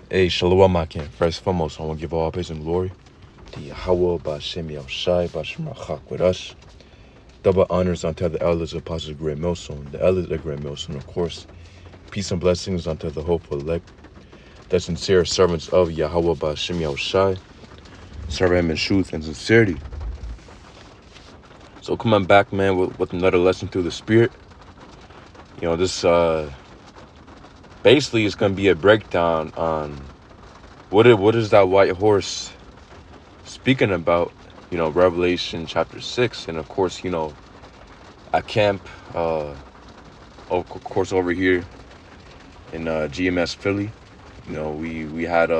Hey, Shalom Akim. First and foremost, I want to give all praise and glory to Yahweh, Ba'Shem Yahushai, Ba'Shem Rachak with us. Double honors unto the elders, apostles of Great Millstone, the elders of Great Millstone, of course. Peace and blessings unto the hopeful elect, the sincere servants of Yahweh, Ba'Shem Yahushai, serving him in truth and sincerity. So coming back, man, with another lesson through the Spirit. You know, this basically is going to be a breakdown on what is that white horse speaking about, you know, Revelation chapter 6. And of course, you know, at camp, of course, over here in GMS Philly, you know, we had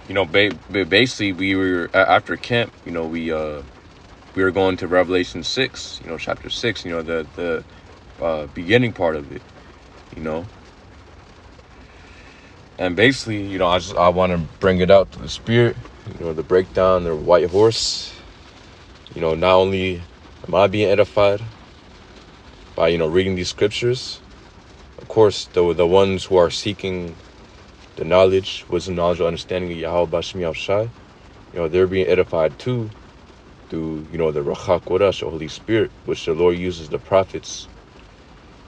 you know, basically we were after camp, you know, we were going to Revelation 6, you know, chapter 6, you know, the beginning part of it, you know. And basically, you know, I want to bring it out to the Spirit, you know, the breakdown, the white horse. You know, not only am I being edified by, you know, reading these scriptures, of course, the ones who are seeking the knowledge, wisdom, knowledge, or understanding of Yahweh Ba'Shem Yahushai, you know, they're being edified too through, you know, the Rachak Kodesh, the Holy Spirit, which the Lord uses the prophets,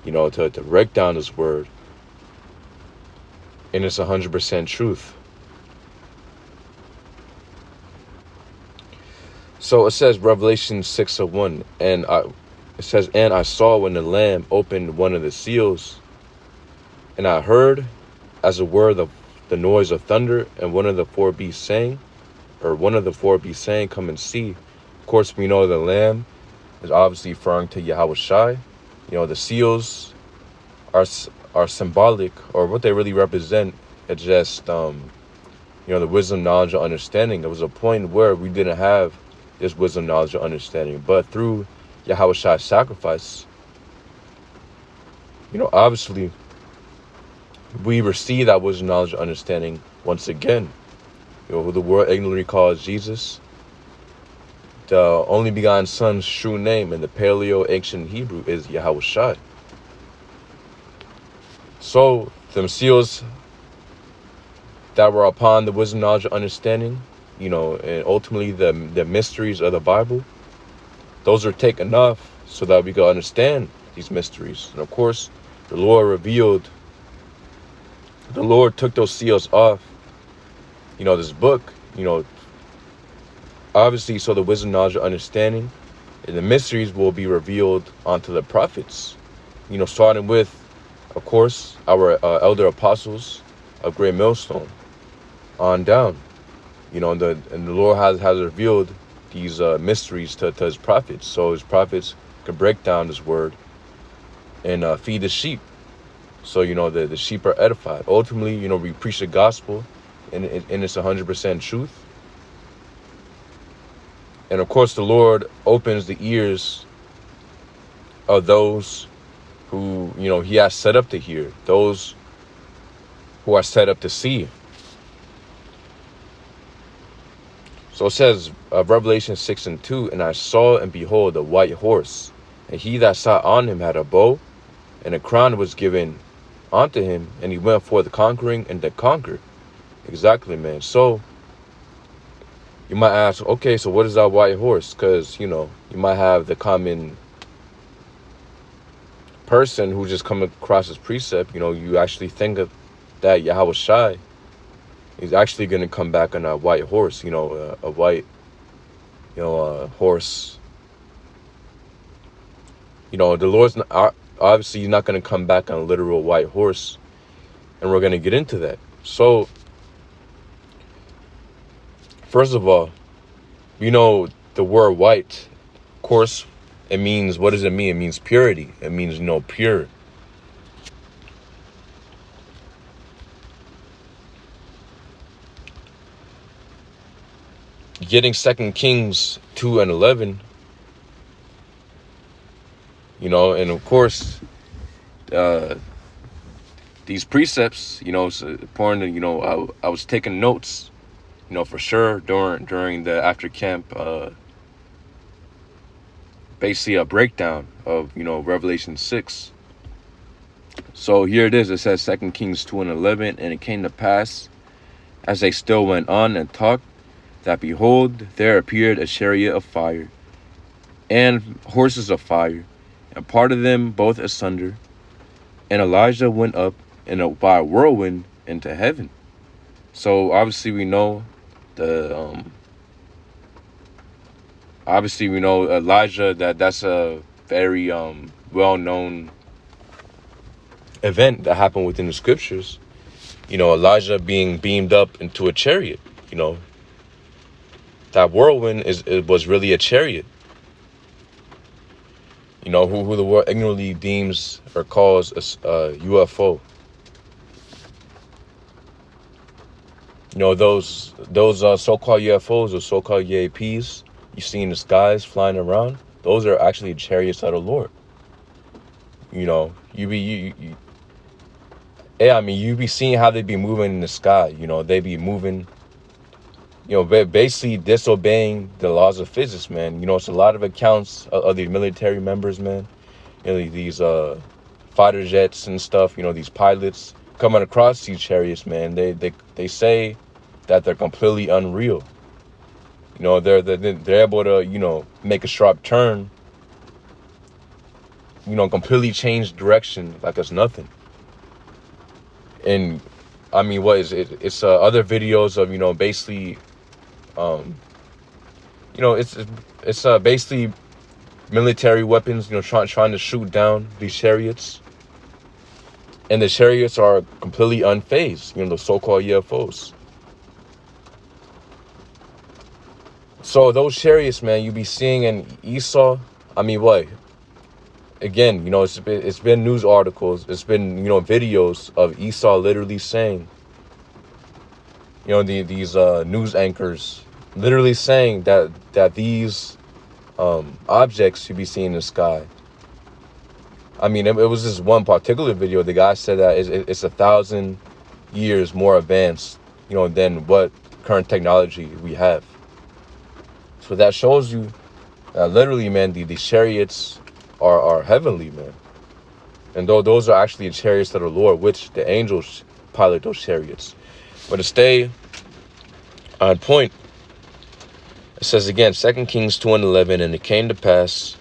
you know, to break down His word. And it's 100% truth. So it says, Revelation 6:1, it says, and I saw when the Lamb opened one of the seals, and I heard, as it were, the noise of thunder, and one of the four beasts saying, come and see. Of course, we know the Lamb is obviously referring to Yahweh Shai. You know, the seals are symbolic, or what they really represent. It's just, you know, the wisdom, knowledge, and understanding. There was a point where we didn't have this wisdom, knowledge, and understanding, but through Yahweh Shai's sacrifice, you know, obviously, we receive that wisdom, knowledge, and understanding once again. You know, who the world ignorantly calls Jesus, the only begotten Son's true name in the Paleo ancient Hebrew is Yahweh Shai. So, them seals that were upon the wisdom, knowledge, and understanding, you know, and ultimately the mysteries of the Bible, those are taken off so that we can understand these mysteries. And of course, the Lord took those seals off, you know, this book, you know, obviously, so the wisdom, knowledge, and understanding, and the mysteries will be revealed onto the prophets, you know, starting with, of course, our elder apostles of Great Millstone on down, you know, and the Lord has revealed these mysteries to His prophets, so His prophets can break down His word and feed the sheep. So, you know, the sheep are edified. Ultimately, you know, we preach the gospel, and it's 100% truth. And of course, the Lord opens the ears of those who, you know, He has set up to hear, those who are set up to see. So it says, Revelation 6:2, and I saw and behold a white horse, and he that sat on him had a bow, and a crown was given unto him, and he went forth conquering and to conquer. Exactly, man. So you might ask, okay, so what is that white horse? Because, you know, you might have the common person who just come across this precept, you know, you actually think of that Yahweh Shai is actually going to come back on a white horse, you know, a white, you know, horse. You know, the Lord's not, obviously He's not going to come back on a literal white horse, and we're going to get into that. So, first of all, you know, the word white, of course, it means, what does it mean? It means purity. It means, you know, pure. Getting 2 Kings 2:11, you know, and of course, these precepts, you know, it's important. You know, I was taking notes, you know, for sure during the after camp, basically a breakdown of, you know, Revelation 6. So here it is. It says 2 Kings 2:11, and it came to pass, as they still went on and talked, that behold, there appeared a chariot of fire, and horses of fire, and parted them both asunder. And Elijah went up by a whirlwind into heaven. So obviously we know Elijah, that's a very well-known event that happened within the scriptures. Elijah being beamed up into a chariot. That whirlwind was really a chariot. Who the world ignorantly deems or calls a UFO. Those so-called UFOs or so-called UAPs you see in the skies flying around, those are actually chariots of the Lord. You be seeing how they be moving in the sky. They be moving, basically disobeying the laws of physics, man. It's a lot of accounts of the military members, man. These fighter jets and stuff, these pilots coming across these chariots, man. They say that they're completely unreal. They're able to, make a sharp turn, completely change direction like it's nothing. And I mean, what is it? It's other videos of, basically, it's basically military weapons, trying to shoot down these chariots. And the chariots are completely unfazed, the so-called UFOs. So those chariots, man, you be seeing in Esau. I mean, what? Again, it's been news articles. It's been, videos of Esau literally saying, these news anchors literally saying that these objects you be seeing in the sky. I mean, it was this one particular video. The guy said that it's 1,000 years more advanced, than what current technology we have. So that shows you that literally, man, these chariots are heavenly, man. And though those are actually the chariots of the Lord, which the angels pilot those chariots. But to stay on point, it says again, 2 Kings 2:11, and it came to pass,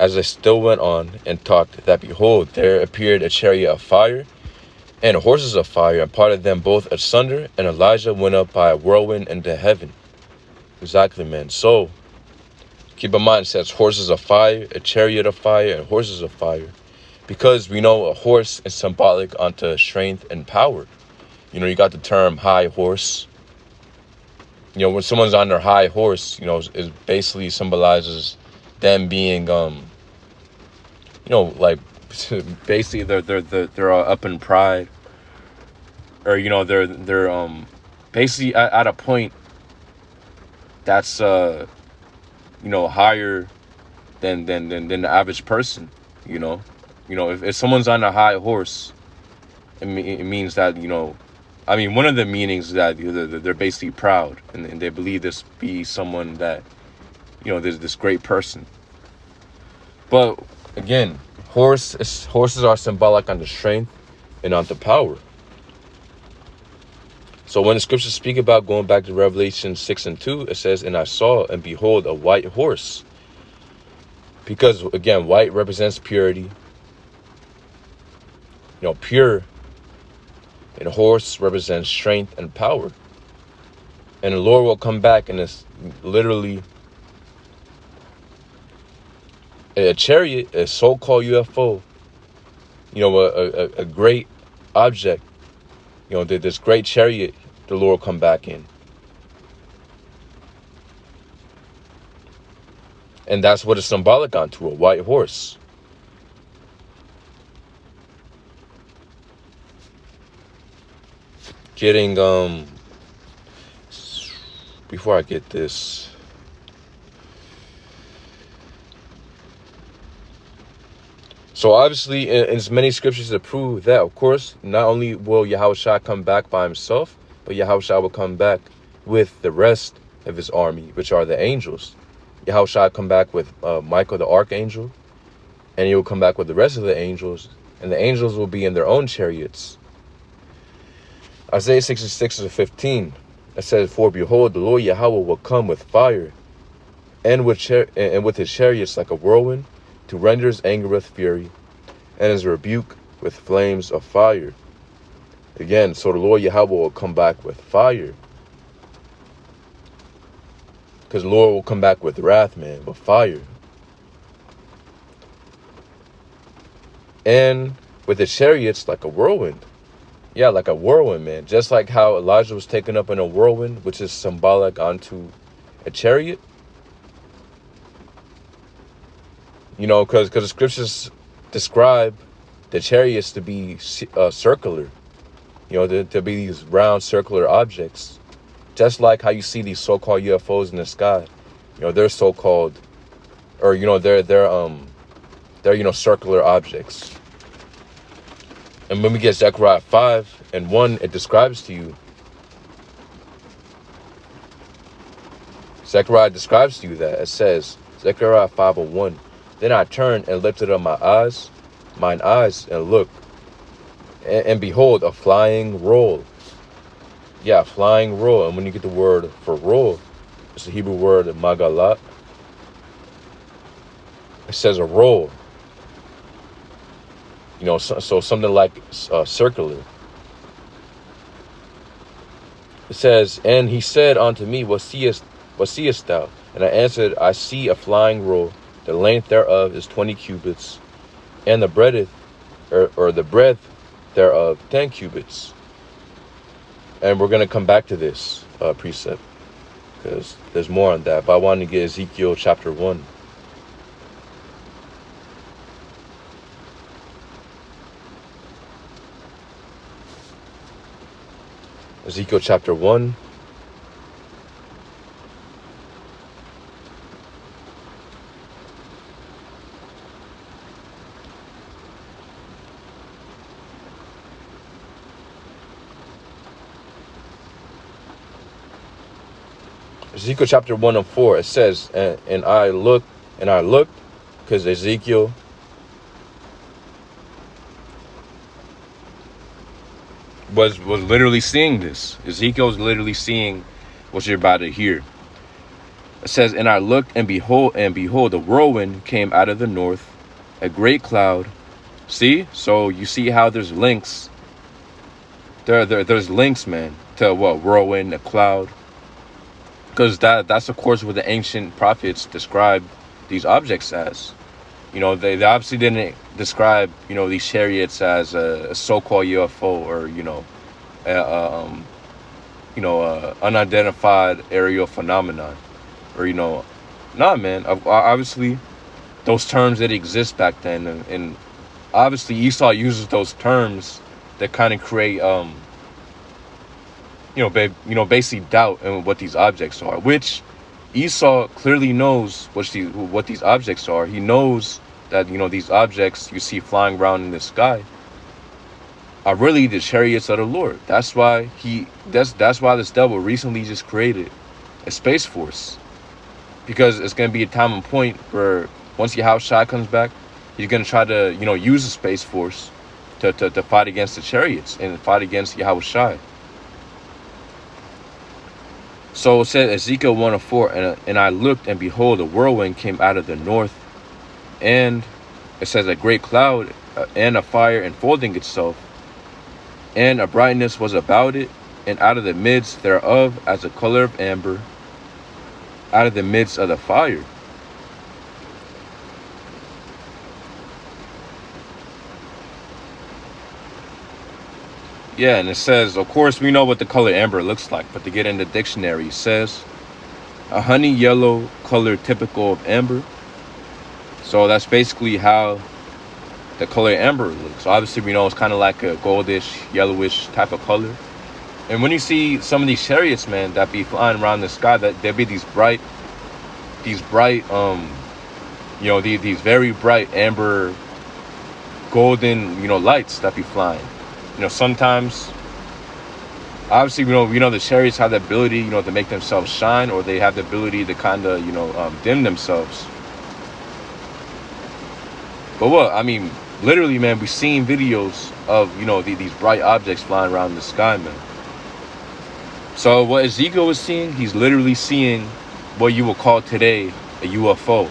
as they still went on and talked, that behold, there appeared a chariot of fire and horses of fire, and parted them both asunder, and Elijah went up by a whirlwind into heaven. Exactly, man. So keep in mind, it says horses of fire, a chariot of fire, and horses of fire. Because we know a horse is symbolic unto strength and power. You got the term high horse. When someone's on their high horse, it basically symbolizes them being, like basically they're up in pride, or they're basically at a point that's higher than the average person. If someone's on a high horse, it means that one of the meanings is that they're basically proud, and they believe this be someone that there's this great person. But again, horses are symbolic on the strength and on the power. So when the scriptures speak about, going back to Revelation 6:2, it says, and I saw, and behold, a white horse. Because, again, white represents purity. Pure. And horse represents strength and power. And the Lord will come back, and it's literally a chariot, a so-called UFO, a great object. This great chariot, the Lord will come back in. And that's what it's symbolic onto, a white horse. Getting, before I get this, so obviously in as many scriptures to prove that, of course, not only will Yahushua come back by himself, but Yahushua will come back with the rest of his army, which are the angels. Yahushua come back with Michael the archangel, and he will come back with the rest of the angels, and the angels will be in their own chariots. Isaiah 66:15, it says, "For behold, the Lord Yahweh will come with fire, and with his chariots like a whirlwind, to render his anger with fury, and his rebuke with flames of fire." Again, so the Lord Yahweh will come back with fire. Because the Lord will come back with wrath, man, with fire. And with his chariots like a whirlwind. Yeah, like a whirlwind, man. Just like how Elijah was taken up in a whirlwind, which is symbolic onto a chariot. You know, because the scriptures describe the chariots to be circular. You know, to be these round circular objects. Just like how you see these so-called UFOs in the sky. You know, they're so-called, or, you know, they're you know, circular objects. And when we get Zechariah 5:1, it describes to you. Zechariah describes to you that. It says, Zechariah 5:1, "Then I turned and lifted up mine eyes, and looked, and behold, a flying roll." Yeah, flying roll. And when you get the word for roll, it's the Hebrew word magalat. It says a roll. You know, so something like circular. It says, "And he said unto me, What seest thou? And I answered, I see a flying roll. The length thereof is 20 cubits, and the breadth, or the breadth thereof 10 cubits." And we're going to come back to this precept, because there's more on that. But I want to get Ezekiel chapter 1. Ezekiel chapter 1. Ezekiel chapter 1:4, it says, and I looked, because Ezekiel was literally seeing this. Ezekiel was literally seeing what you're about to hear. It says, "And I looked, and behold, a whirlwind came out of the north, a great cloud." See? So you see how there's links. There's links, man, to what? Whirlwind, a cloud. Because that's of course what the ancient prophets described these objects as. You know, they obviously didn't describe, you know, these chariots as a so-called UFO, or, you know, unidentified aerial phenomenon, or, you know, nah, man. Obviously, those terms that exist back then, and obviously Esau uses those terms that kind of create, basically doubt in what these objects are, which Esau clearly knows what these objects are. He knows that, you know, these objects you see flying around in the sky are really the chariots of the Lord. That's why that's why this devil recently just created a space force, because it's going to be a time and point where once Yahushua comes back, he's going to try to, you know, use the space force to fight against the chariots and fight against Yahushua. So it said, Ezekiel 1:4, and I looked, and behold, a whirlwind came out of the north, and it says a great cloud, and a fire enfolding itself, and a brightness was about it, and out of the midst thereof as the color of amber, out of the midst of the fire. Yeah, and it says, of course, we know what the color amber looks like, but to get in the dictionary, it says a honey yellow color typical of amber. So that's basically how the color amber looks. Obviously, we know it's kind of like a goldish, yellowish type of color. And when you see some of these chariots, man, that be flying around the sky, that there be these bright, these very bright amber, golden, you know, lights that be flying. You know, sometimes, obviously, we know the chariots have the ability, you know, to make themselves shine, or they have the ability to kind of, dim themselves. But what? I mean, literally, man, we seen videos of, you know, these bright objects flying around the sky, man. So what Ezekiel was seeing, he's literally seeing what you would call today a UFO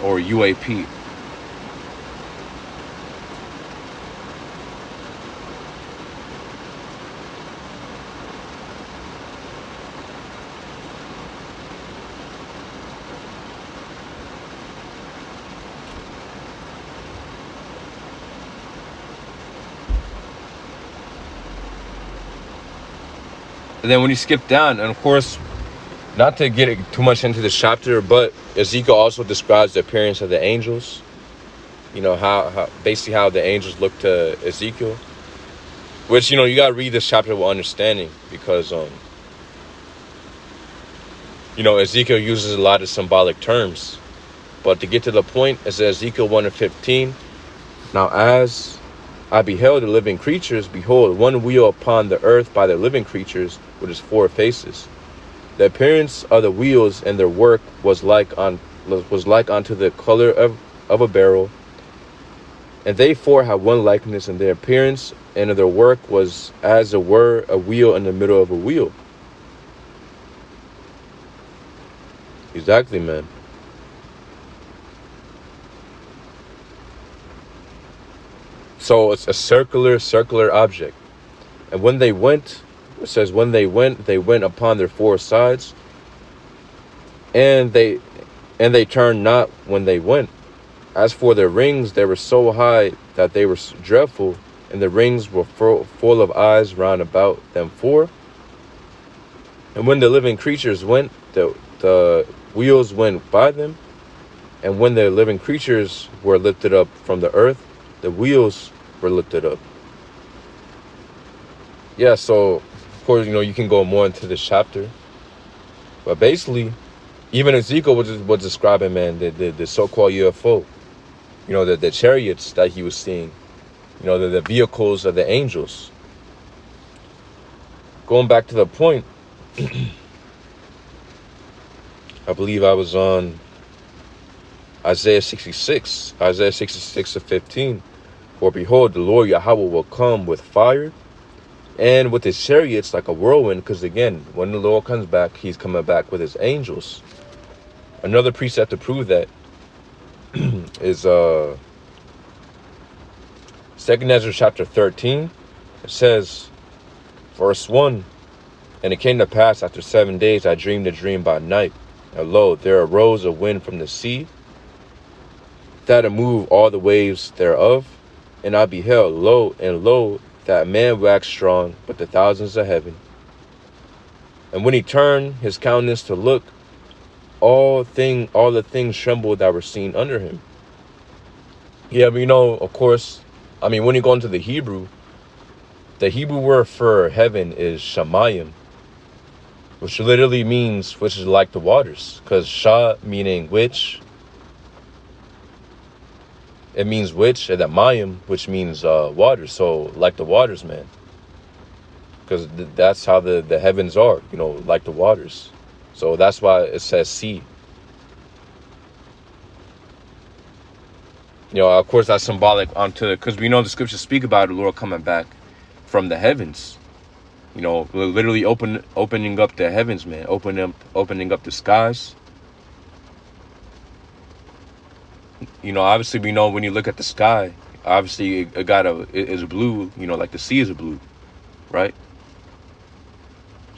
or UAP. And then when you skip down, and of course, not to get too much into this chapter, but Ezekiel also describes the appearance of the angels. You know, how basically how the angels look to Ezekiel. Which, you know, you gotta read this chapter with understanding, because you know, Ezekiel uses a lot of symbolic terms. But to get to the point, it says Ezekiel 1:15. Now as I beheld the living creatures, behold, one wheel upon the earth by the living creatures, with its 4 faces. The appearance of the wheels and their work was like unto the color of a beryl. And they 4 had one likeness, and their appearance and their work was as it were a wheel in the middle of a wheel. Exactly, man. So it's a circular object. And when they went, it says when they went upon their 4 sides, and they turned not when they went. As for their rings, they were so high that they were dreadful, and the rings were full of eyes round about them 4. And when the living creatures went, the wheels went by them. And when the living creatures were lifted up from the earth, the wheels were lifted up. Yeah, so, of course, you know, you can go more into this chapter. But basically, even Ezekiel was describing, man, the so-called UFO. You know, the chariots that he was seeing. You know, the vehicles of the angels. Going back to the point, I believe I was on Isaiah 66:15. For behold, the Lord Yahweh will come with fire, and with his chariots like a whirlwind. Because again, when the Lord comes back, he's coming back with his angels. Another precept to prove that is 2nd Ezra chapter 13. It says, verse 1, and it came to pass after 7 days I dreamed a dream by night, and lo, there arose a wind from the sea, that it moved all the waves thereof. And I beheld, lo, that man waxed strong, but the thousands of heaven. And when he turned his countenance to look, all the things trembled that were seen under him. Yeah, but you know, of course, I mean, when you go into the Hebrew word for heaven is shamayim, which literally means, which is like the waters, because Shah meaning which, it means which, and that mayim, which means water. So like the waters, man, because that's how the heavens are, you know, like the waters. So that's why it says sea. You know, of course, that's symbolic onto, because we know the scriptures speak about the Lord coming back from the heavens. You know, literally opening up the heavens, man, opening up the skies. You know, obviously we know when you look at the sky, obviously it is blue. You know, like the sea is blue, right?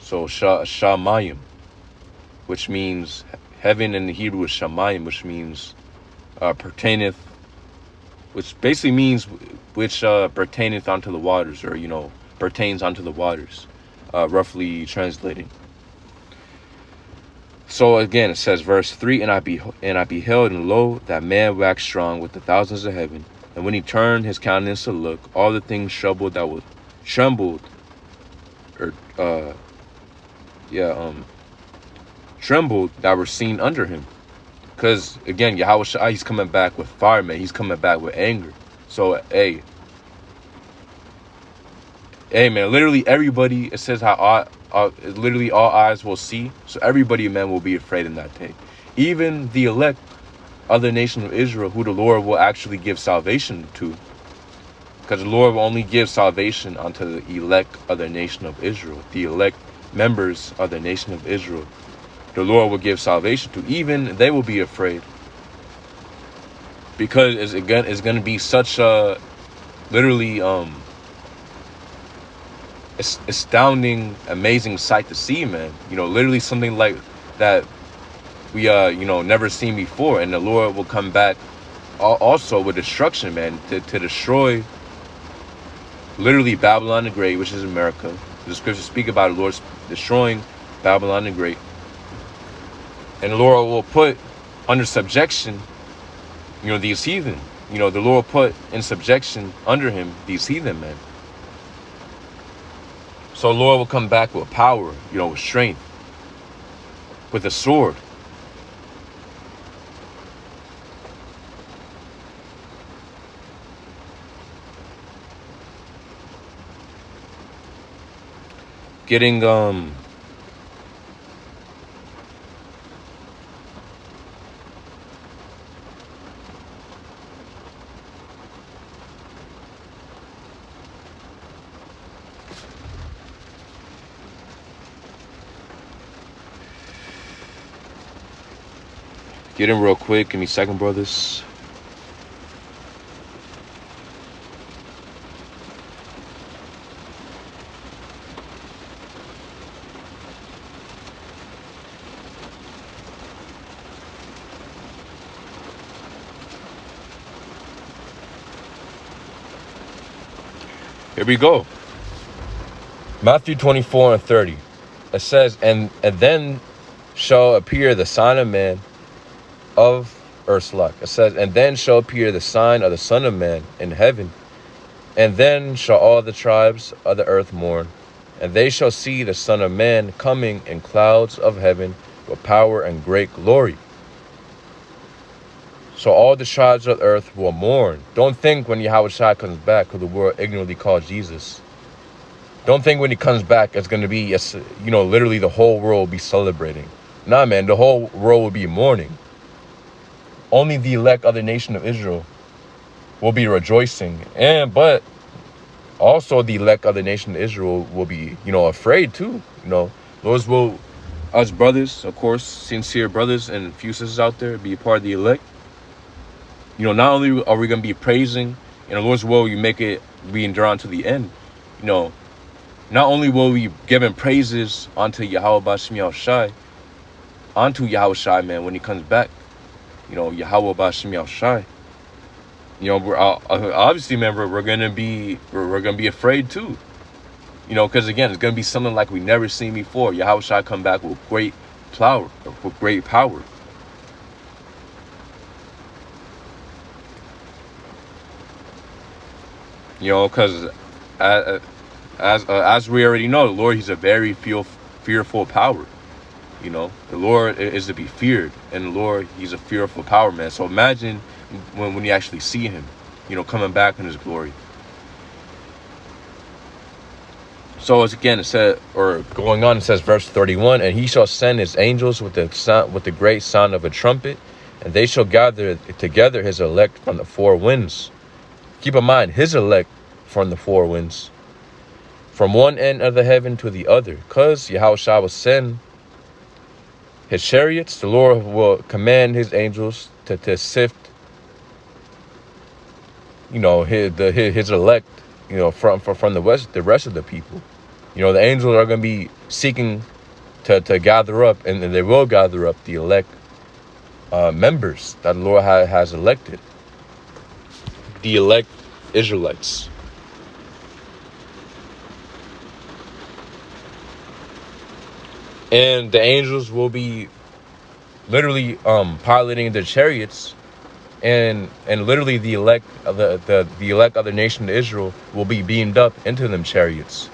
So shamayim, which means heaven in the Hebrew is shamayim, which means pertaineth, which basically means which pertaineth unto the waters, or, you know, pertains unto the waters, roughly translating. So again, it says verse 3, and I beheld, and lo, that man waxed strong with the thousands of heaven. And when he turned his countenance to look, all the things trembled that were seen under him. Because again, Yahweh Shai, he's coming back with fire, man. He's coming back with anger. So hey man, literally everybody, it says how literally all eyes will see. So everybody, man, will be afraid in that day. Even the elect of the nation of Israel, who the Lord will actually give salvation to, because the Lord will only give salvation unto the elect of the nation of Israel, the elect members of the nation of Israel. The Lord will give salvation to, even they will be afraid, because it's going to be such a literally astounding, amazing sight to see, man. Literally something like that we never seen before. And the Lord will come back also with destruction, man, to destroy literally Babylon the Great, which is America. The scriptures speak about the Lord destroying Babylon the Great, and the Lord will put under subjection these heathen. The Lord will put in subjection under him these heathen, man. So the Lord will come back with power, with strength, with a sword. Getting real quick. Give me a second, brothers. Here we go. Matthew 24:30. It says, and then shall appear the Son of Man of Ursulak. It says, and then shall appear the sign of the Son of Man in heaven, and then shall all the tribes of the earth mourn, and they shall see the Son of Man coming in clouds of heaven with power and great glory. So all the tribes of the earth will mourn. Don't think when Yahushua comes back, who the world ignorantly calls Jesus. Don't think when he comes back, it's going to be, literally the whole world will be celebrating. Nah, man, the whole world will be mourning. Only the elect of the nation of Israel will be rejoicing. But also the elect of the nation of Israel will be, afraid too. Those will, us brothers, of course, sincere brothers and few sisters out there, be a part of the elect. Not only are we going to be praising, in the Lord's will, you make it being drawn to the end. Not only will we giving praises unto Yahweh B'Shem Yahushai, unto Yahushai, man, when he comes back. Yahweh B'Shem Yahushai. We're obviously, remember, we're gonna be afraid too. Because again, it's gonna be something like we never seen before. Yahushai come back with great power, because as we already know, the Lord, he's a very fearful power. The Lord is to be feared, and the Lord, he's a fearful power, man. So imagine when you actually see him, coming back in his glory. So as again, it said, or going on, it says verse 31, and he shall send his angels with the great sound of a trumpet, and they shall gather together his elect from the four winds. Keep in mind, his elect from the four winds, from one end of the heaven to the other. Because Yahushua will send his chariots, the Lord will command his angels to sift, his elect, from the rest of the people. The angels are going to be seeking to gather up, and they will gather up the elect members that the Lord has elected, the elect Israelites. And the angels will be literally piloting the chariots, and literally the elect of the elect of the nation of Israel will be beamed up into them chariots.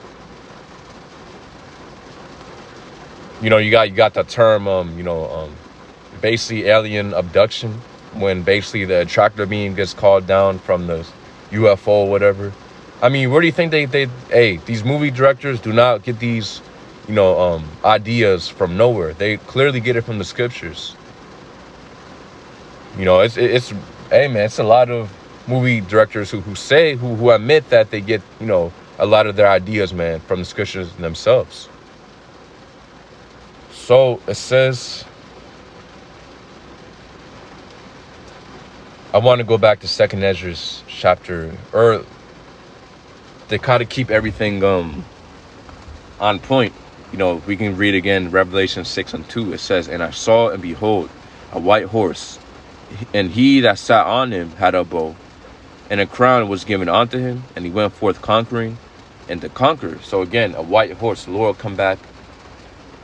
You got the term basically alien abduction, when basically the tractor beam gets called down from the UFO or whatever. I mean, where do you think these movie directors do not get these ideas from nowhere? They clearly get it from the scriptures. It's hey man, it's a lot of movie directors who admit that they get, a lot of their ideas, man, from the scriptures themselves. So it says, I want to go back to 2nd Ezra's chapter, or to kind of keep everything on point. We can read again Revelation 6:2. It says, and I saw, and behold, a white horse, and he that sat on him had a bow, and a crown was given unto him, and he went forth conquering and to conquer. So again, a white horse. The Lord will come back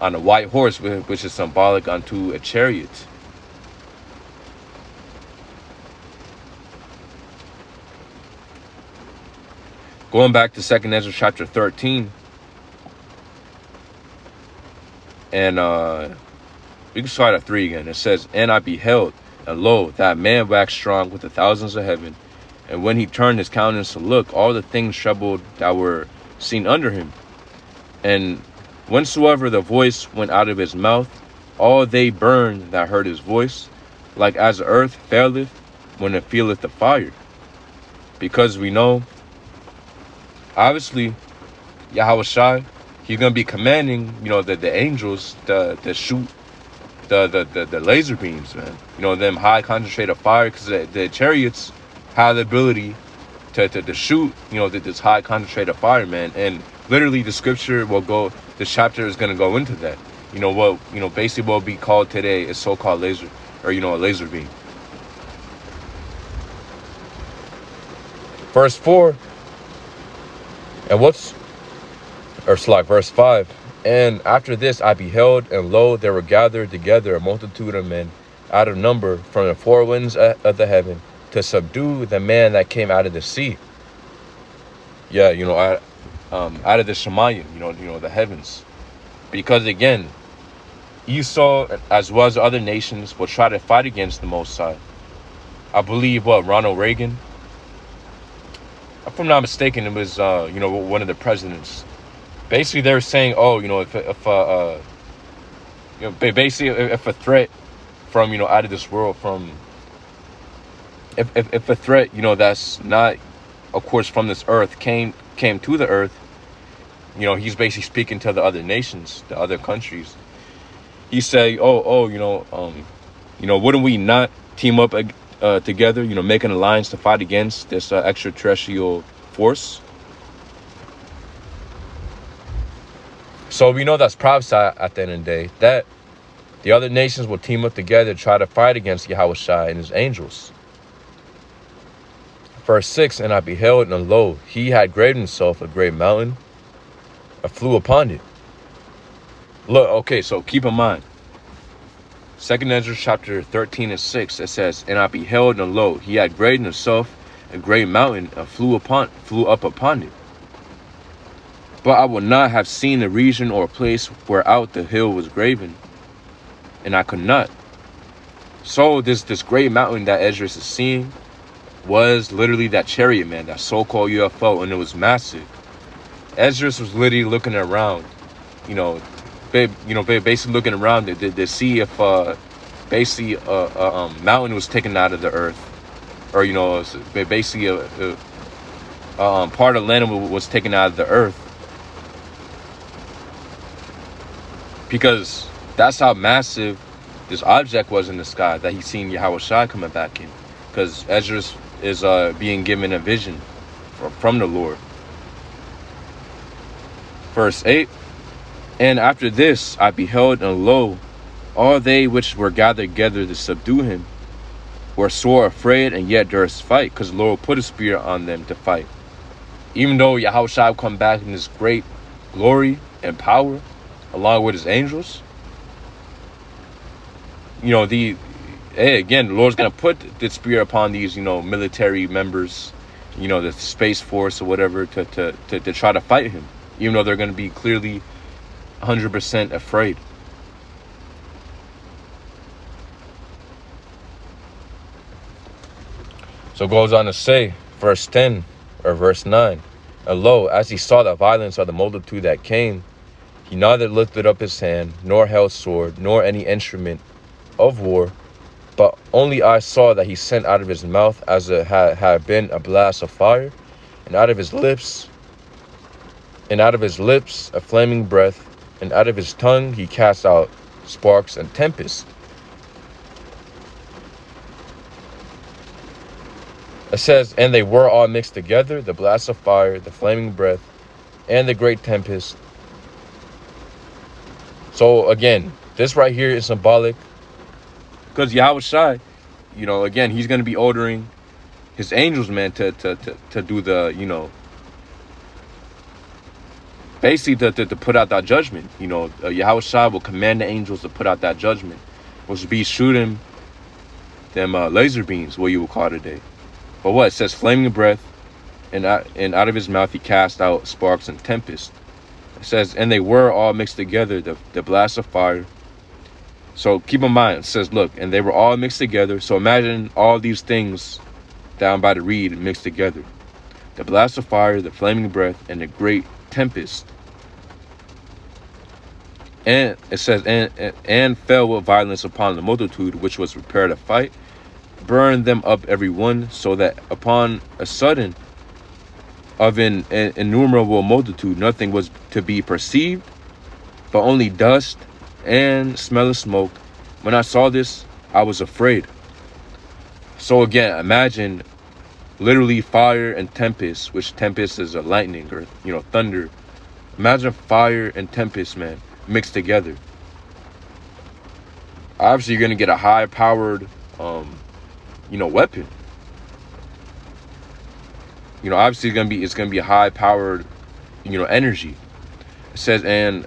on a white horse, which is symbolic unto a chariot. Going back to 2nd Ezra chapter 13, and we can start at 3 again. It says, and I beheld, and lo, that man waxed strong with the thousands of heaven. And when he turned his countenance to look, all the things trembled that were seen under him. And whensoever the voice went out of his mouth, all they burned that heard his voice, like as the earth faileth when it feeleth the fire. Because we know, obviously, Yahushua, he's going to be commanding, the angels to shoot the laser beams, man. Them high concentrated fire, because the chariots have the ability to shoot, this high concentrated fire, man. And literally the scripture will go, this chapter is going to go into that. Basically what will be called today is so-called laser, or, a laser beam. Verse 4, and verse 5. And after this I beheld, and lo, there were gathered together a multitude of men out of number from the four winds of the heaven to subdue the man that came out of the sea. Yeah, out of the Shemayim, the heavens. Because again, Esau, as well as other nations, will try to fight against the Most High. I believe, Ronald Reagan, if I'm not mistaken, it was, one of the presidents. Basically, they were saying, if a threat from, out of this world, if a threat, that's not, of course, from this earth came to the earth, he's basically speaking to the other nations, the other countries. He say, wouldn't we not team up together, make an alliance to fight against this extraterrestrial force? So we know that's prophesied at the end of the day, that the other nations will team up together to try to fight against Yahushua and his angels. Verse 6, and I beheld, and lo, he had graven himself a great mountain, and flew upon it. Look, okay, so keep in mind, 2nd Ezra chapter 13 and 6, it says, and I beheld, and lo, he had graven himself a great mountain, and flew up upon it. But I would not have seen a region or a place whereout the hill was graven, and I could not. So this great mountain that Ezra is seeing was literally that chariot, man, that so-called UFO, and it was massive. Ezra was literally looking around, basically looking around to see if basically a mountain was taken out of the earth, or basically a part of land was taken out of the earth. Because that's how massive this object was in the sky that he's seen Yahushua coming back in. Because Ezra is being given a vision from the Lord. Verse 8, and after this I beheld, and lo, all they which were gathered together to subdue him were sore afraid, and yet durst fight, because the Lord put a spirit on them to fight. Even though Yahushua will come back in his great glory and power, along with his angels, the Lord's going to put the spirit upon these, military members, the Space Force or whatever, to try to fight him, even though they're going to be clearly 100% afraid. So it goes on to say, verse 10 or verse 9, and lo, as he saw the violence of the multitude that came, he neither lifted up his hand, nor held sword, nor any instrument of war, But only I saw that he sent out of his mouth as it had been a blast of fire, and out of his lips a flaming breath, and out of his tongue he cast out sparks and tempest. It says, and they were all mixed together, the blast of fire, the flaming breath, and the great tempest. So again, this right here is symbolic, because Yahushua, again, he's going to be ordering his angels, man, to do the, basically to put out that judgment. Yahushua will command the angels to put out that judgment, which would be shooting them laser beams, what you would call today. But what? It says flaming breath, and out of his mouth he cast out sparks and tempest. It says, and they were all mixed together, the blast of fire. So keep in mind, it says, look, and they were all mixed together. So imagine all these things down by the reed mixed together. The blast of fire, the flaming breath, and the great tempest. And it says, and fell with violence upon the multitude, which was prepared to fight, burned them up every one, so that upon a sudden of an innumerable multitude, nothing was to be perceived, but only dust and smell of smoke. When I saw this, I was afraid. So again, imagine literally fire and tempest, which tempest is a lightning or, thunder. Imagine fire and tempest, man, mixed together. Obviously, you're going to get a high-powered, weapon. Obviously it's gonna be a high-powered, energy. It says, and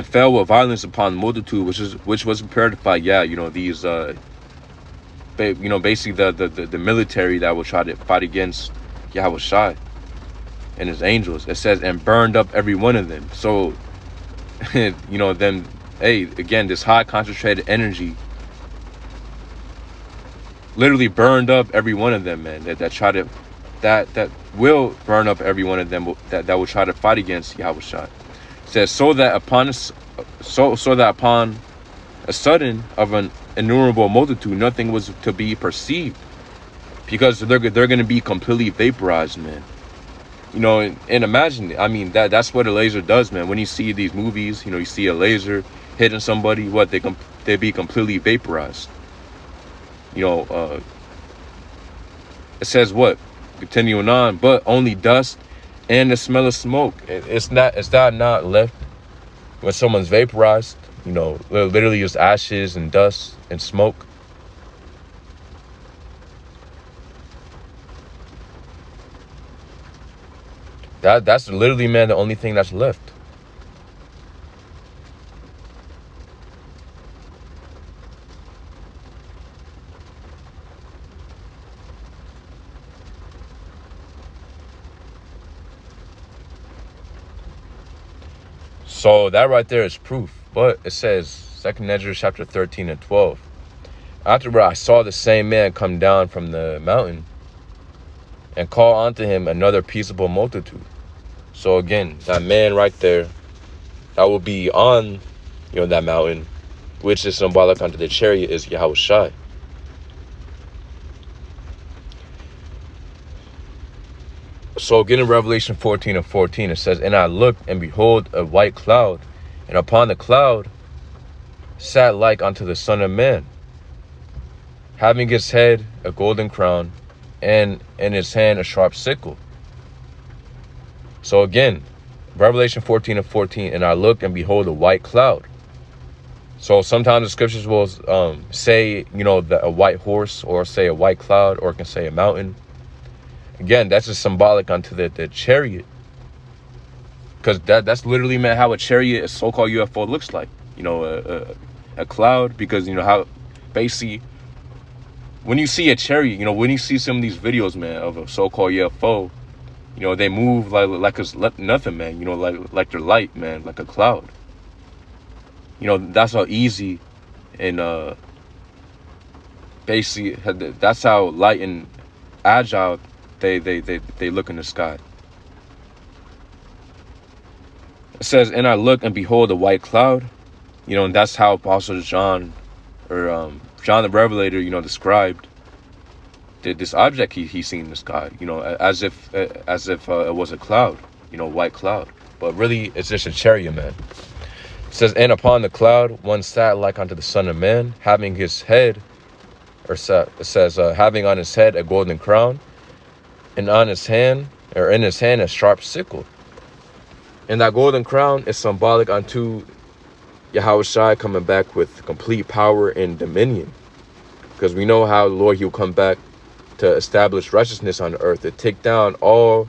fell with violence upon the multitude, which was prepared to fight. Yeah, these basically the military that will try to fight against Yahushua and his angels. It says, and burned up every one of them. So them, hey, again, this high concentrated energy literally burned up every one of them, man. That will burn up every one of them that will try to fight against Yahushua. It says, so that upon a sudden of an innumerable multitude, nothing was to be perceived, because they're going to be completely vaporized, man. And imagine, that's what a laser does, man. When you see these movies, you see a laser hitting somebody, they be completely vaporized. It says what? Continuing on, but only dust and the smell of smoke. It's not left when someone's vaporized. Literally just ashes and dust and smoke. That's literally, man, the only thing that's left. So that right there is proof. But it says, 2 Ezra chapter 13 and 12. Afterward I saw the same man come down from the mountain and call unto him another peaceable multitude. So again, that man right there, that will be on, that mountain, which is symbolic unto the chariot, is Yahushua. So again in Revelation 14 and 14, it says, and I looked, and behold, a white cloud, and upon the cloud sat like unto the Son of Man, having his head a golden crown, and in his hand a sharp sickle. So again, Revelation 14 and 14, and I looked, and behold, a white cloud. So sometimes the scriptures will say, a white horse, or say a white cloud, or it can say a mountain. Again, that's just symbolic unto the chariot. Because that's literally, man, how a chariot, a so-called UFO looks like. A cloud, because, how basically, when you see a chariot, when you see some of these videos, man, of a so-called UFO, they move like it's nothing, man. Like they're light, man, like a cloud. That's how easy and basically, that's how light and agile they look in the sky. It says, and I look, and behold, a white cloud. And that's how Apostle John or John the Revelator, described this object he seen in the sky, as if it was a cloud, white cloud, but really it's just a chariot, man. It says, and upon the cloud one sat like unto the Son of Man, having his head, it says, having on his head a golden crown, and on his hand, or in his hand, a sharp sickle. And that golden crown is symbolic unto Yahushua coming back with complete power and dominion. Because we know how the Lord, he'll come back to establish righteousness on the earth, to take down all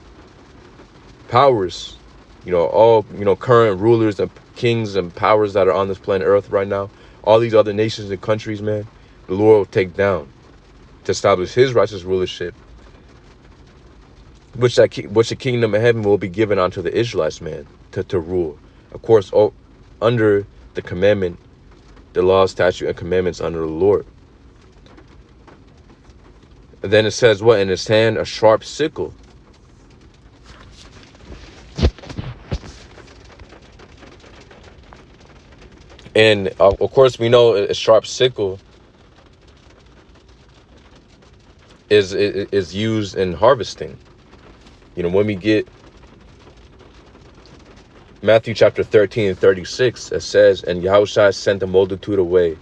powers, all, current rulers and kings and powers that are on this planet earth right now. All these other nations and countries, man, the Lord will take down to establish his righteous rulership, which the kingdom of heaven will be given unto the Israelites, man, to rule. Of course, under the commandment, the law, statute, and commandments under the Lord. And then it says, what? In his hand, a sharp sickle. And of course, we know a sharp sickle is used in harvesting. When we get Matthew chapter 13:36, it says, and Yahushua sent the multitude away,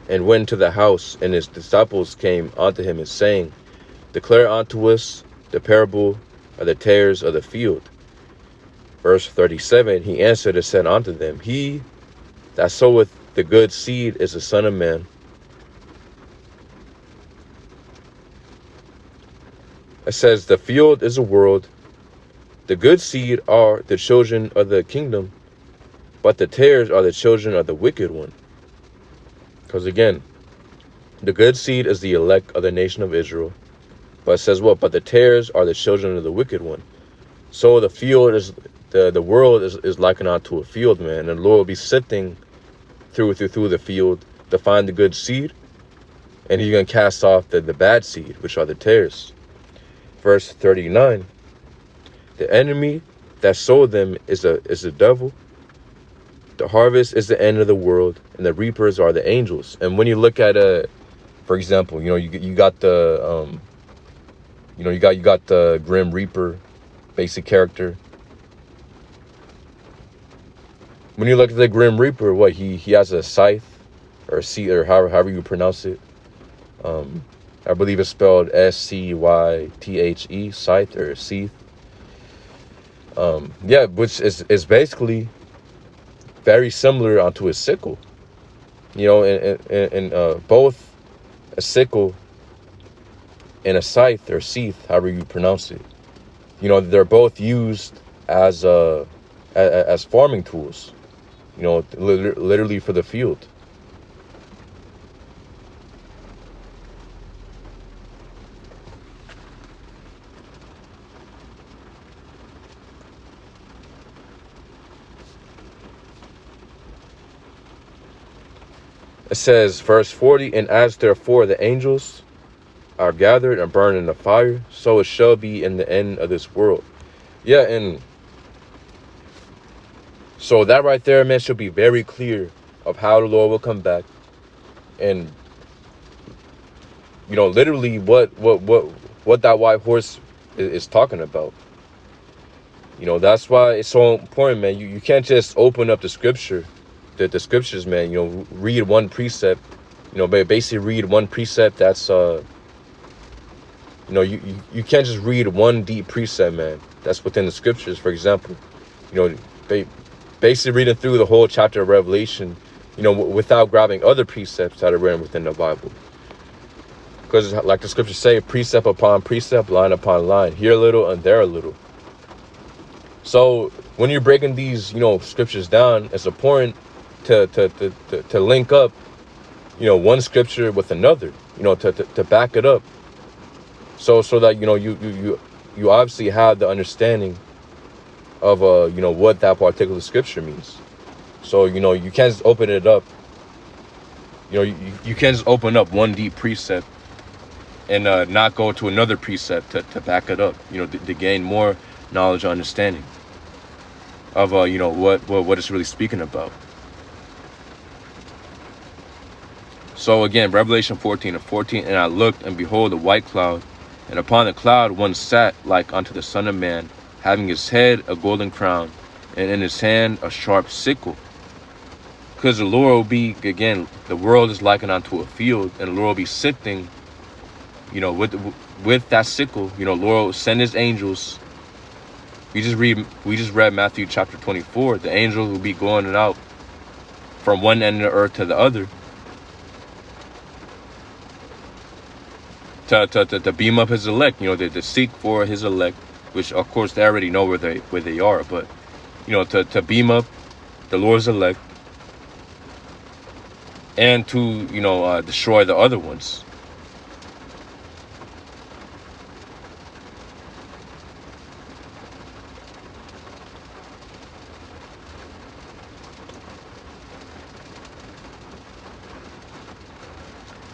and went to the house, and his disciples came unto him, and saying, declare unto us the parable of the tares of the field. Verse 37, he answered and said unto them, he that soweth the good seed is the Son of Man. It says, the field is a world. The good seed are the children of the kingdom, but the tares are the children of the wicked one. Because again, the good seed is the elect of the nation of Israel. But it says what? But the tares are the children of the wicked one. So the field is, the world is likened unto a field, man. And the Lord will be sifting through the field to find the good seed. And he's going to cast off the bad seed, which are the tares. Verse 39. The enemy that sowed them is the devil. The harvest is the end of the world, and the reapers are the angels. And when you look at for example, you got the you got the Grim Reaper basic character. When you look at the Grim Reaper, what he has a scythe or or however you pronounce it. I believe it's spelled SCYTHE, scythe or seeth. Which is basically very similar onto a sickle. In both a sickle and a scythe or seeth, however you pronounce it, they're both used as farming tools, literally for the field. It says, verse 40, and as therefore the angels are gathered and burned in the fire, so it shall be in the end of this world. Yeah, and so that right there, man, should be very clear of how the Lord will come back. And, literally what that white horse is talking about. That's why it's so important, man. You can't just open up the scripture. The scriptures, man, read one precept, basically read one precept that's, you can't just read one deep precept, man, that's within the scriptures. For example, basically reading through the whole chapter of Revelation, without grabbing other precepts that are written within the Bible. Because like the scriptures say, precept upon precept, line upon line, here a little and there a little. So when you're breaking these, scriptures down, it's important to link up, one scripture with another, to back it up. So that, you obviously have the understanding of, what that particular scripture means. So, you can't just open it up. You can't just open up one deep precept and not go to another precept to back it up, to gain more knowledge and understanding of, what it's really speaking about. So again, Revelation 14:14, and I looked, and behold, a white cloud, and upon the cloud one sat like unto the Son of Man, having his head a golden crown, and in his hand a sharp sickle. Because the Lord will be, again, the world is likened unto a field, and the Lord will be sifting, with that sickle. Lord will send his angels. We just read Matthew chapter 24. The angels will be going out from one end of the earth to the other, to beam up his elect, to seek for his elect, which of course they already know where they are, but to beam up the Lord's elect, and to destroy the other ones.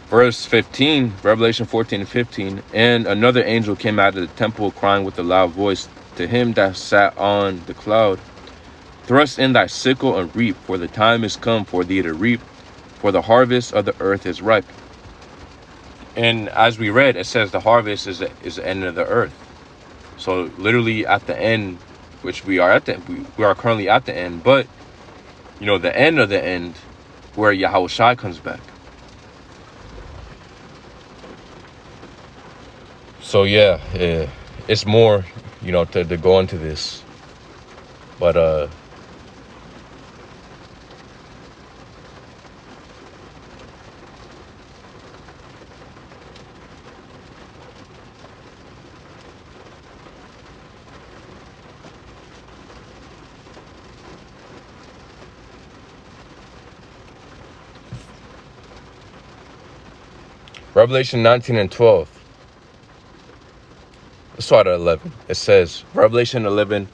Verse 15, Revelation 14:15, and another angel came out of the temple, crying with a loud voice to him that sat on the cloud, thrust in thy sickle and reap, for the time is come for thee to reap, for the harvest of the earth is ripe. And as we read, it says the harvest is the end of the earth. So literally at the end, which we are currently at the end, but the end of the end, where Yahushua comes back. So yeah, it's more, to go into this, but Revelation 19:12. Let's start at 11. It says, Revelation 19:11.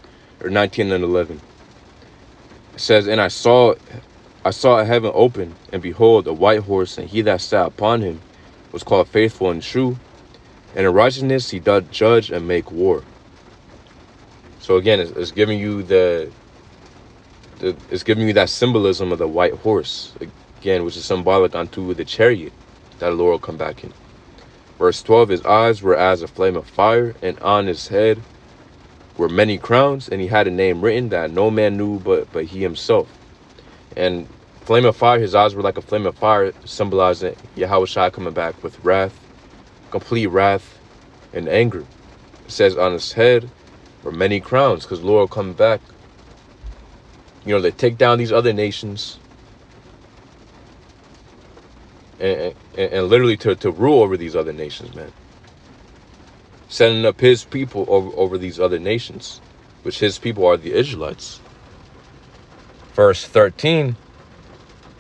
It says, and I saw a heaven open, and behold, a white horse, and he that sat upon him was called Faithful and True, and in righteousness he doth judge and make war. So again, it's giving you it's giving you that symbolism of the white horse, again, which is symbolic unto the chariot that the Lord will come back in. Verse 12, his eyes were as a flame of fire, and on his head were many crowns, and he had a name written that no man knew but he himself. And flame of fire, his eyes were like a flame of fire, symbolizing Yahushua coming back with wrath, complete wrath and anger. It says on his head were many crowns, because the Lord will come back. They take down these other nations, and literally to rule over these other nations, man. Setting up his people over these other nations, which his people are the Israelites. Verse 13,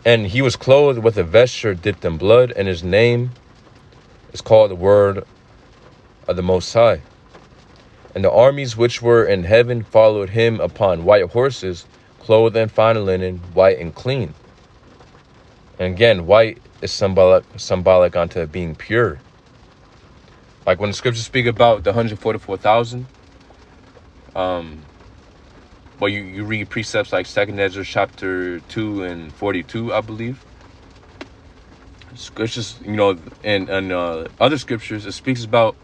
and he was clothed with a vesture dipped in blood, and his name is called the Word of the Most High. And the armies which were in heaven followed him upon white horses, clothed in fine linen, white and clean. And again, white is symbolic onto being pure. Like when the scriptures speak about the 144,000, you read precepts like 2 Ezra chapter 2 and 42, I believe. It's just, and other scriptures, it speaks about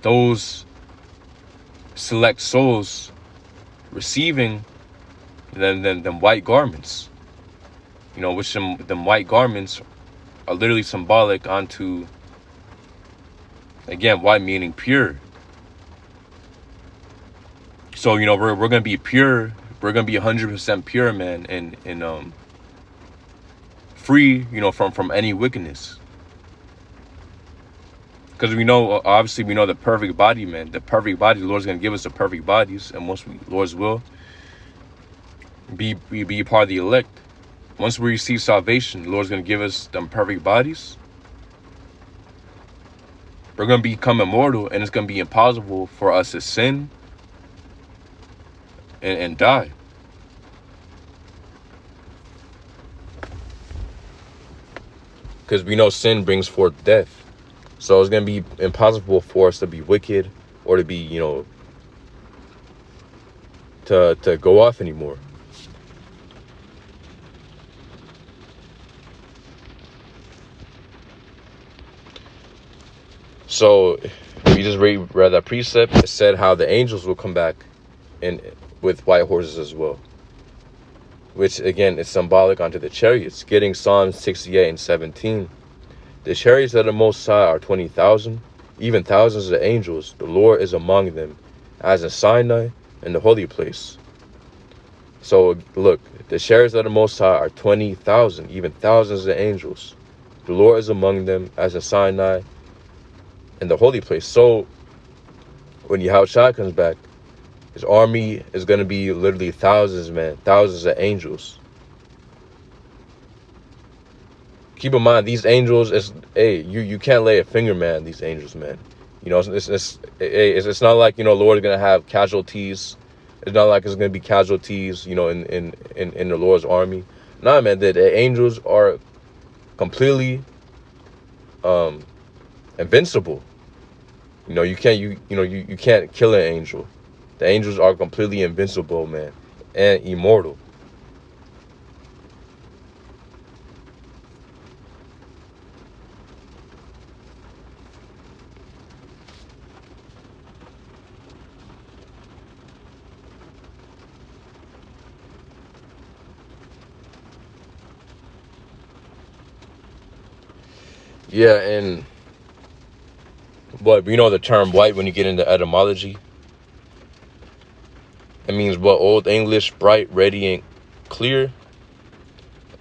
those select souls receiving them white garments. Which them white garments are literally symbolic onto, again, white meaning pure. So, we're going to be pure. We're going to be 100% pure, man, and free, from any wickedness. Because obviously we know the perfect body, man. The perfect body, the Lord's going to give us the perfect bodies. And once we, Lord's will, be a part of the elect. Once we receive salvation, the Lord's going to give us them perfect bodies. We're going to become immortal, and it's going to be impossible for us to sin and die. Because we know sin brings forth death. So it's going to be impossible for us to be wicked or to be, to go off anymore. So we just read that precept. It said how the angels will come back with white horses as well, which again is symbolic onto the chariots. Getting Psalm 68 and 17. The chariots of the Most High are 20,000, even thousands of angels. The Lord is among them, as in Sinai in the holy place. So look, the chariots of the Most High are 20,000, even thousands of angels. The Lord is among them, as in Sinai in the holy place. So when Yahushua comes back, his army is going to be literally thousands, man, thousands of angels. Keep in mind, these angels, you can't lay a finger, man, these angels, man. You know, it's not like, you know, Lord is going to have casualties. It's not like it's going to be casualties, you know, in the Lord's army. Nah, man, the angels are completely invincible. You know, you can't kill an angel. The angels are completely invincible, man, and immortal. Yeah, and but you know the term white, when you get into etymology, it means what? Old English, bright, radiant, clear.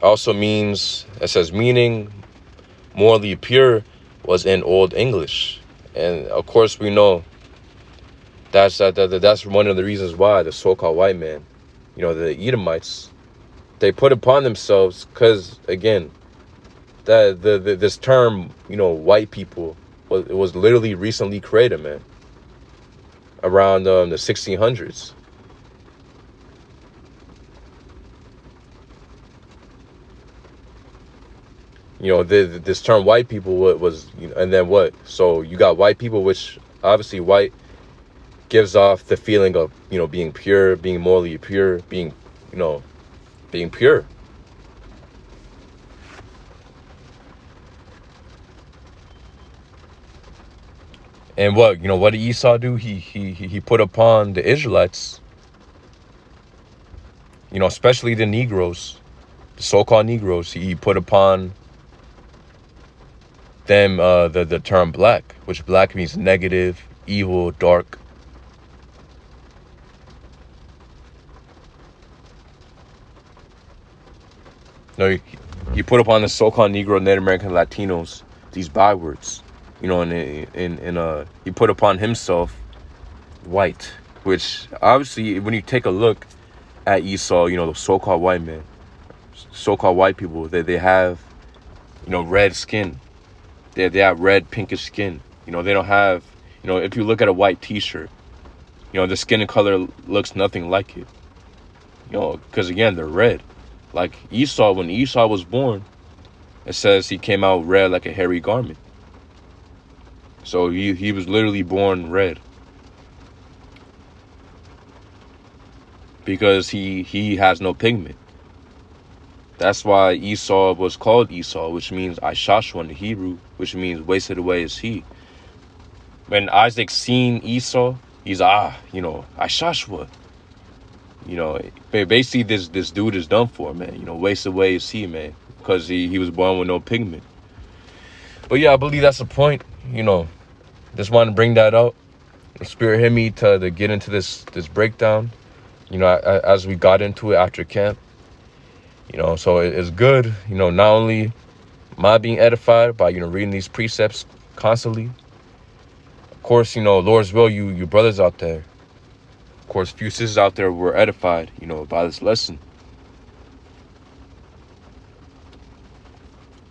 Also means, it says meaning morally pure was in Old English. And of course we know that's one of the reasons why the so-called white man, you know, the Edomites, they put upon themselves, because again, that this term, you know, white people, it was literally recently created, man, around the 1600s. You know, this term white people was, you know, and then what? So you got white people, which obviously white gives off the feeling of, you know, being pure, being morally pure, being, you know, being pure. And what, you know, what did Esau do? He put upon the Israelites, you know, especially the Negroes, the so-called Negroes, he put upon them the term black, which black means negative, evil, dark. No, he put upon the so-called Negro, Native American, Latinos these bywords, you know, and he put upon himself white, which obviously when you take a look at Esau, you know, the so-called white man, so-called white people, they have, you know, red skin. They have red, pinkish skin. You know, they don't have, you know, if you look at a white t-shirt, you know, the skin color looks nothing like it. You know, because again, they're red. Like Esau, when Esau was born, it says he came out red like a hairy garment. So he was literally born red. Because he has no pigment. That's why Esau was called Esau, which means Ishashua in the Hebrew, which means wasted away is he. When Isaac seen Esau, he's, you know, Ishashua. You know, basically this dude is done for, man. You know, wasted away is he, man. Because he was born with no pigment. But yeah, I believe that's the point. You know, just wanted to bring that out. The Spirit hit me to get into this breakdown. You know, as we got into it after camp. You know, so it's good, you know, not only am I being edified by, you know, reading these precepts constantly. Of course, you know, Lord's will, you brothers out there, of course, few sisters out there were edified, you know, by this lesson.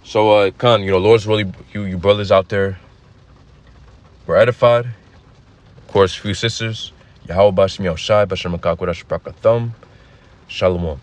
So, Khan, you know, Lord's will, you brothers out there were edified. Of course, few sisters. Yahweh Bashim Yahushai, Bashim Makakurash Brakathum. Shalom.